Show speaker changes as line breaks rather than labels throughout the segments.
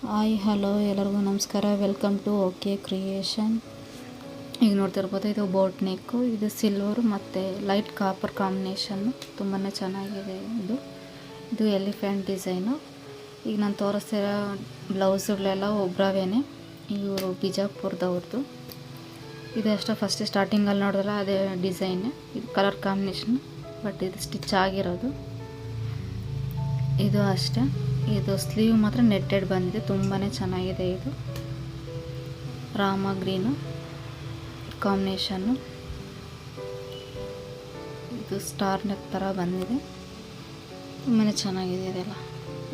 Hi hello ಎಲ್ಲರಿಗೂ ನಮಸ್ಕಾರ. Welcome to OK creation. ಈಗ ನೋಡ್ತಿರ್ಬೋದು, ಇದು ಬೋಟ್ ನೆಕ್ಕು, ಇದು ಸಿಲ್ವರು ಮತ್ತು ಲೈಟ್ ಕಾಪರ್ ಕಾಂಬಿನೇಷನ್ನು. ತುಂಬಾ ಚೆನ್ನಾಗಿದೆ. ಇದು ಎಲಿಫೆಂಟ್ ಡಿಸೈನು. ಈಗ ನಾನು ತೋರಿಸ್ತಿರೋ ಬ್ಲೌಸುಗಳೆಲ್ಲ ಒಬ್ರವೇನೆ, ಇವರು ಬಿಜಾಪುರದವ್ರದ್ದು. ಇದು ಅಷ್ಟೇ ಫಸ್ಟ್ ಸ್ಟಾರ್ಟಿಂಗಲ್ಲಿ ನೋಡಿದ್ರೆ ಅದೇ ಡಿಸೈನ್, ಇದು ಕಲರ್ ಕಾಂಬಿನೇಷನ್, ಬಟ್ ಇದು ಸ್ಟಿಚ್ ಆಗಿರೋದು. ಇದು ಅಷ್ಟೇ. ಇದು ಸ್ಲೀವ್ ಮಾತ್ರ ನೆಟ್ಟೆಡ್ ಬಂದಿದೆ, ತುಂಬಾ ಚೆನ್ನಾಗಿದೆ. ಇದು ರಾಮ ಗ್ರೀನು ಕಾಂಬಿನೇಷನ್ನು. ಇದು ಸ್ಟಾರ್ ನೆಕ್ ಥರ ಬಂದಿದೆ, ತುಂಬಾ ಚೆನ್ನಾಗಿದೆ. ಇದೆಲ್ಲ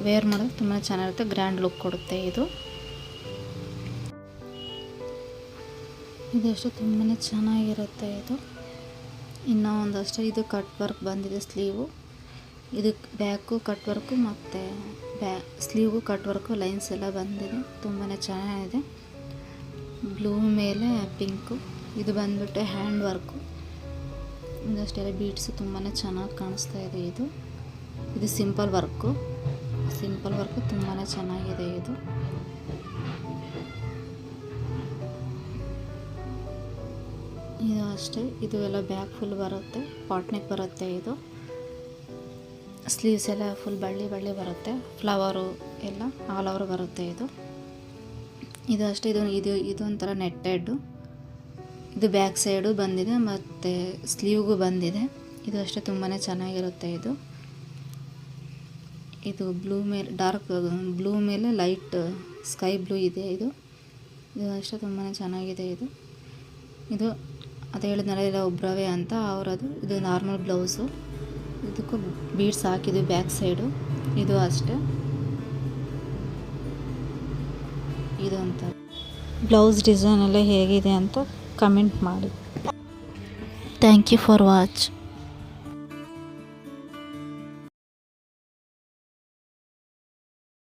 ವೇರ್ ಮಾಡಿದ್ರೆ ತುಂಬಾ ಚೆನ್ನಾಗಿರುತ್ತೆ, ಗ್ರ್ಯಾಂಡ್ ಲುಕ್ ಕೊಡುತ್ತೆ. ಇದಷ್ಟು ತುಂಬಾ ಚೆನ್ನಾಗಿರುತ್ತೆ. ಇನ್ನೂ ಒಂದಷ್ಟೇ. ಇದು ಕಟ್ ವರ್ಕ್ ಬಂದಿದೆ ಸ್ಲೀವು. ಇದು ಬ್ಯಾಕು ಕಟ್ ವರ್ಕು ಮತ್ತು ಸ್ಲೀವ್ಗೂ ಕಟ್ ವರ್ಕು ಲೈನ್ಸ್ ಎಲ್ಲ ಬಂದಿದೆ, ತುಂಬಾ ಚೆನ್ನಾಗಿದೆ. ಬ್ಲೂ ಮೇಲೆ ಪಿಂಕು. ಇದು ಬಂದ್ಬಿಟ್ಟು ಹ್ಯಾಂಡ್ ವರ್ಕು. ಇದಷ್ಟೆಲ್ಲ ಬೀಡ್ಸು ತುಂಬಾ ಚೆನ್ನಾಗಿ ಕಾಣಿಸ್ತಾ ಇದೆ. ಇದು ಸಿಂಪಲ್ ವರ್ಕು ತುಂಬಾ ಚೆನ್ನಾಗಿದೆ. ಇದು ಅಷ್ಟೇ. ಇದು ಎಲ್ಲ ಬ್ಯಾಕ್ ಫುಲ್ ಬರುತ್ತೆ, ಪಾಟ್ ನೆಕ್ ಬರುತ್ತೆ. ಇದು ಸ್ಲೀವ್ಸ್ ಎಲ್ಲ ಫುಲ್ ಬಳ್ಳಿ ಬರುತ್ತೆ, ಫ್ಲವರು ಎಲ್ಲ ಆಲ್ ಓವರ್ ಬರುತ್ತೆ. ಇದು ಅಷ್ಟೇ. ಇದು ಒಂಥರ ನೆಟ್ಟೆಡ್ಡು. ಇದು ಬ್ಯಾಕ್ ಸೈಡು ಬಂದಿದೆ ಮತ್ತು ಸ್ಲೀವ್ಗೂ ಬಂದಿದೆ. ಇದು ಅಷ್ಟೇ, ತುಂಬಾ ಚೆನ್ನಾಗಿರುತ್ತೆ. ಇದು ಬ್ಲೂ ಮೇಲೆ ಡಾರ್ಕ್ ಬ್ಲೂ ಮೇಲೆ ಲೈಟ್ ಸ್ಕೈ ಬ್ಲೂ ಇದೆ. ಇದು ಅಷ್ಟೇ, ತುಂಬಾ ಚೆನ್ನಾಗಿದೆ. ಇದು ಅದು ಹೇಳಿದ್ನಲ್ಲ, ಇಲ್ಲ ಒಬ್ರವೇ ಅಂತ ಅವರದು. ಇದು ನಾರ್ಮಲ್ ಬ್ಲೌಸು, ಇದಕ್ಕೂ ಬೀಡ್ಸ್ ಹಾಕಿದ್ವಿ ಬ್ಯಾಕ್ ಸೈಡು. ಇದು ಅಷ್ಟೇ. ಇದು ಅಂತ ಬ್ಲೌಸ್ ಡಿಸೈನ್ ಎಲ್ಲ ಹೇಗಿದೆ ಅಂತ ಕಮೆಂಟ್ ಮಾಡಿ. Thank you for watch.